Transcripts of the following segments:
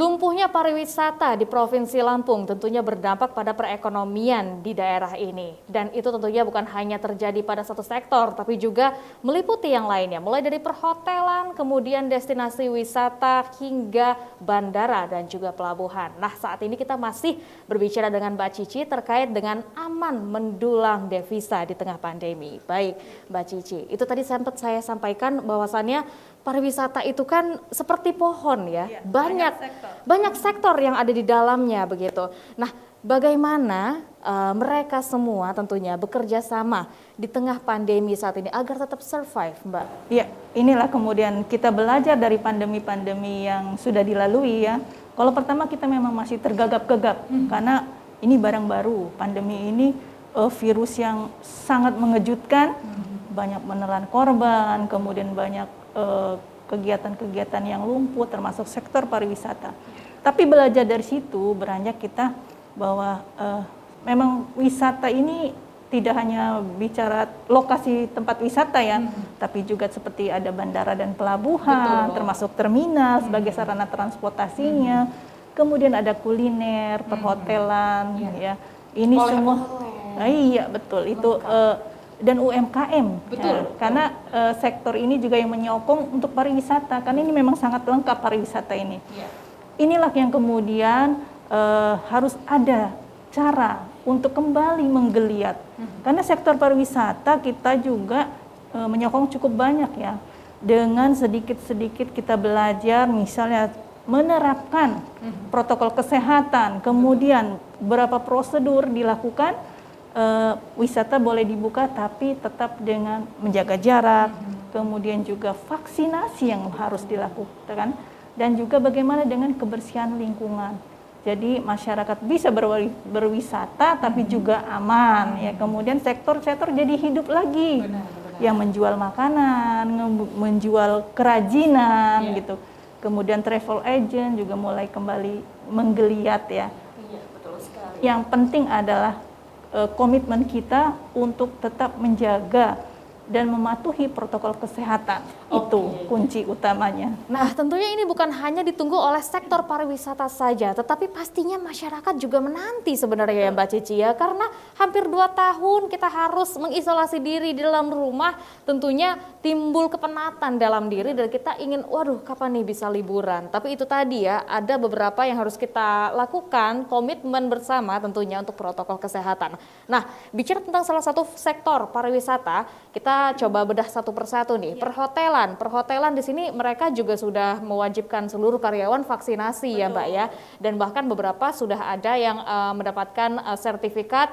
Lumpuhnya pariwisata di Provinsi Lampung tentunya berdampak pada perekonomian di daerah ini. Dan itu tentunya bukan hanya terjadi pada satu sektor, tapi juga meliputi yang lainnya. Mulai dari perhotelan, kemudian destinasi wisata, hingga bandara dan juga pelabuhan. Nah, saat ini kita masih berbicara dengan Mbak Cici terkait dengan aman mendulang devisa di tengah pandemi. Baik, Mbak Cici, itu tadi sempat saya sampaikan bahwasannya pariwisata itu kan seperti pohon ya, banyak sektor yang ada di dalamnya begitu. Nah, bagaimana mereka semua tentunya bekerja sama di tengah pandemi saat ini agar tetap survive, Mbak? Ya, inilah kemudian kita belajar dari pandemi-pandemi yang sudah dilalui ya. Kalau pertama kita memang masih tergagap-gagap karena ini barang baru, pandemi ini virus yang sangat mengejutkan, banyak menelan korban, kemudian banyak kegiatan-kegiatan yang lumpuh termasuk sektor pariwisata. Tapi belajar dari situ beranjak kita bahwa memang wisata ini tidak hanya bicara lokasi tempat wisata ya, tapi juga seperti ada bandara dan pelabuhan, termasuk terminal sebagai sarana transportasinya. Kemudian ada kuliner, perhotelan ya. Ini semua iya betul itu dan UMKM, ya, karena sektor ini juga yang menyokong untuk pariwisata, karena ini memang sangat lengkap pariwisata ini. Inilah yang kemudian harus ada cara untuk kembali menggeliat, karena sektor pariwisata kita juga menyokong cukup banyak ya, dengan sedikit-sedikit kita belajar, misalnya menerapkan protokol kesehatan, kemudian beberapa prosedur dilakukan. Wisata boleh dibuka tapi tetap dengan menjaga jarak, kemudian juga vaksinasi yang harus dilakukan, dan juga bagaimana dengan kebersihan lingkungan. Jadi masyarakat bisa berwisata tapi juga aman ya. Kemudian sektor-sektor jadi hidup lagi, yang menjual makanan, menjual kerajinan gitu. Kemudian travel agent juga mulai kembali menggeliat ya. Yang penting adalah komitmen kita untuk tetap menjaga dan mematuhi protokol kesehatan. Itu kunci utamanya. Nah, tentunya ini bukan hanya ditunggu oleh sektor pariwisata saja, tetapi pastinya masyarakat juga menanti sebenarnya ya Mbak Cici ya, karena hampir 2 tahun kita harus mengisolasi diri di dalam rumah, tentunya timbul kepenatan dalam diri dan kita ingin, waduh kapan nih bisa liburan. Tapi itu tadi ya, ada beberapa yang harus kita lakukan, komitmen bersama tentunya untuk protokol kesehatan. Nah, bicara tentang salah satu sektor pariwisata, kita coba bedah satu persatu nih, Perhotelan di sini mereka juga sudah mewajibkan seluruh karyawan vaksinasi ya Mbak ya, dan bahkan beberapa sudah ada yang mendapatkan sertifikat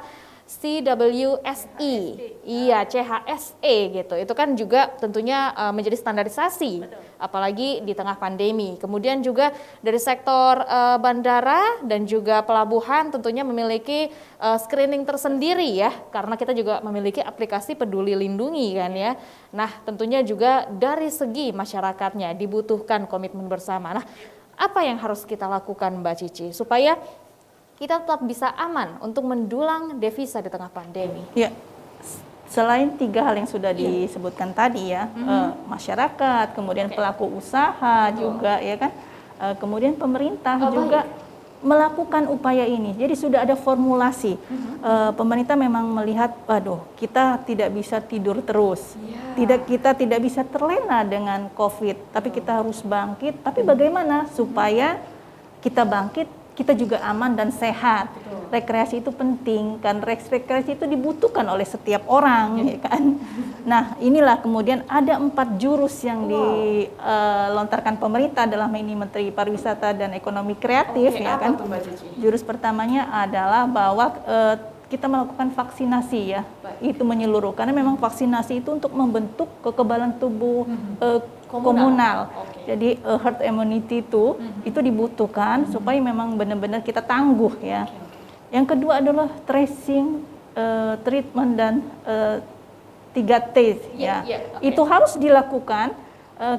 CWSI, iya CHSE gitu. Itu kan juga tentunya menjadi standarisasi, apalagi di tengah pandemi. Kemudian juga dari sektor bandara dan juga pelabuhan tentunya memiliki screening tersendiri ya, karena kita juga memiliki aplikasi Peduli Lindungi kan ya. Nah, tentunya juga dari segi masyarakatnya dibutuhkan komitmen bersama. Nah, apa yang harus kita lakukan Mbak Cici supaya kita tetap bisa aman untuk mendulang devisa di tengah pandemi? Ya, selain 3 hal yang sudah disebutkan tadi ya, masyarakat, kemudian pelaku usaha juga ya kan, kemudian pemerintah juga melakukan upaya ini. Jadi sudah ada formulasi. Pemerintah memang melihat, waduh, kita tidak bisa tidur terus. Kita tidak bisa terlena dengan COVID, tapi kita harus bangkit. Tapi bagaimana supaya kita bangkit, kita juga aman dan sehat. Rekreasi itu penting kan, rekreasi itu dibutuhkan oleh setiap orang ya kan. Nah, inilah kemudian ada 4 jurus yang dilontarkan pemerintah dalam ini Menteri Pariwisata dan Ekonomi Kreatif ya kan. Jurus pertamanya adalah bahwa kita melakukan vaksinasi ya. Itu menyeluruh, karena memang vaksinasi itu untuk membentuk kekebalan tubuh komunal. Jadi herd immunity itu dibutuhkan supaya memang benar-benar kita tangguh ya. Yang kedua adalah tracing, treatment dan 3T ya. Itu harus dilakukan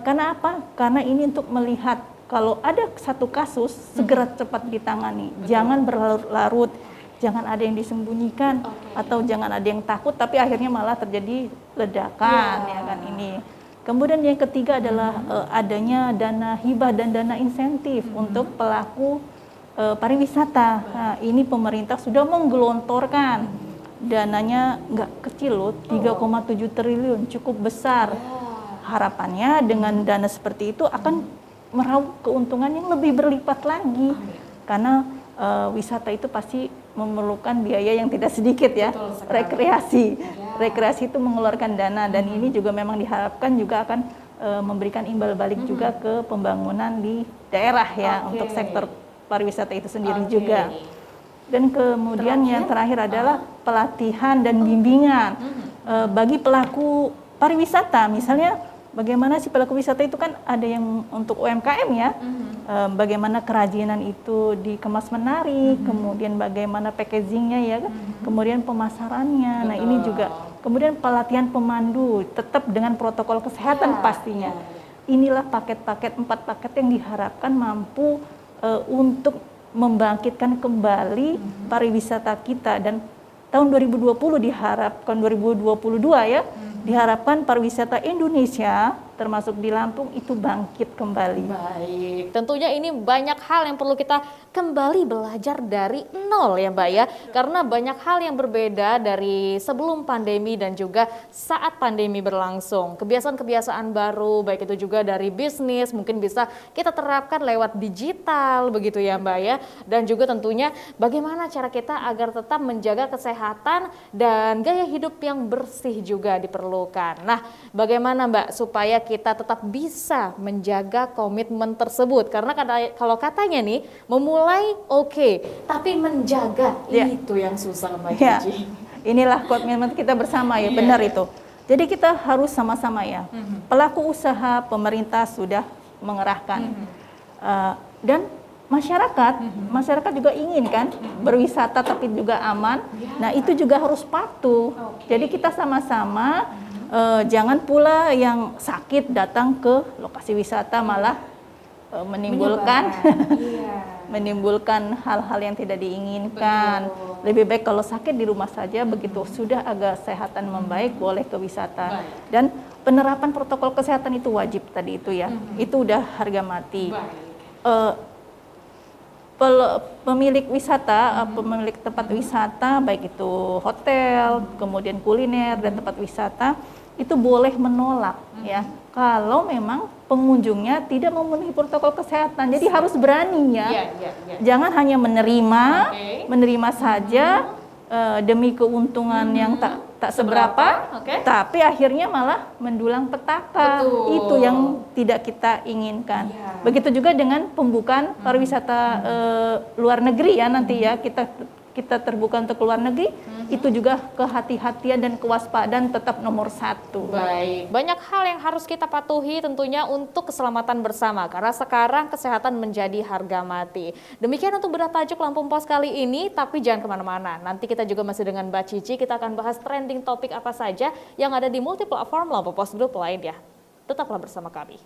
karena apa? Karena ini untuk melihat kalau ada satu kasus segera cepat ditangani. Jangan berlarut-larut, jangan ada yang disembunyikan atau jangan ada yang takut tapi akhirnya malah terjadi ledakan ya kan ini. Kemudian yang ketiga adalah adanya dana hibah dan dana insentif untuk pelaku pariwisata. Nah, ini pemerintah sudah menggelontorkan dananya nggak kecil loh, 3,7 triliun, cukup besar. Harapannya dengan dana seperti itu akan meraup keuntungan yang lebih berlipat lagi, karena wisata itu pasti memerlukan biaya yang tidak sedikit ya. Rekreasi itu mengeluarkan dana, dan ini juga memang diharapkan juga akan memberikan imbal balik juga ke pembangunan di daerah ya, untuk sektor pariwisata itu sendiri juga. Dan kemudian yang terakhir adalah pelatihan dan bimbingan bagi pelaku pariwisata. Misalnya bagaimana si pelaku wisata itu kan ada yang untuk UMKM ya, bagaimana kerajinan itu dikemas menarik, kemudian bagaimana packagingnya ya, kemudian pemasarannya. Nah ini juga, kemudian pelatihan pemandu tetap dengan protokol kesehatan pastinya. Inilah paket-paket, 4 paket yang diharapkan mampu untuk membangkitkan kembali pariwisata kita, dan tahun 2020 diharapkan 2022 ya, diharapkan pariwisata Indonesia termasuk di Lampung itu bangkit kembali. Baik, tentunya ini banyak hal yang perlu kita kembali belajar dari nol ya Mbak ya, karena banyak hal yang berbeda dari sebelum pandemi dan juga saat pandemi berlangsung. Kebiasaan-kebiasaan baru, baik itu juga dari bisnis, mungkin bisa kita terapkan lewat digital begitu ya Mbak ya, dan juga tentunya bagaimana cara kita agar tetap menjaga kesehatan dan gaya hidup yang bersih juga diperlukan. Nah, bagaimana Mbak supaya kita tetap bisa menjaga komitmen tersebut, karena kalau katanya nih memulai oke, tapi menjaga itu yang susah Mbak Cici. Inilah komitmen kita bersama ya, benar itu. Jadi kita harus sama-sama ya. Pelaku usaha, pemerintah sudah mengerahkan, dan masyarakat juga ingin kan berwisata tapi juga aman. Nah itu juga harus patuh. Jadi kita sama-sama. Jangan pula yang sakit datang ke lokasi wisata malah menimbulkan menimbulkan hal-hal yang tidak diinginkan. Lebih baik kalau sakit di rumah saja, begitu sudah agak kesehatan membaik boleh ke wisata. Dan penerapan protokol kesehatan itu wajib tadi itu ya. Itu udah harga mati. Pemilik wisata, pemilik tempat wisata, baik itu hotel, kemudian kuliner dan tempat wisata, itu boleh menolak ya kalau memang pengunjungnya tidak memenuhi protokol kesehatan. Jadi harus berani ya. Jangan hanya menerima saja demi keuntungan yang tak seberapa, tapi akhirnya malah mendulang petaka. Itu yang tidak kita inginkan. Begitu juga dengan pembukaan pariwisata luar negeri ya, nanti ya kita terbuka untuk luar negeri, itu juga kehati-hatian dan kewaspadaan tetap nomor 1. Baik, banyak hal yang harus kita patuhi tentunya untuk keselamatan bersama, karena sekarang kesehatan menjadi harga mati. Demikian untuk bedah tajuk Lampung Pos kali ini, tapi jangan kemana-mana. Nanti kita juga masih dengan Mbak Cici, kita akan bahas trending topik apa saja yang ada di multi platform Lampung Pos Group lain ya. Tetaplah bersama kami.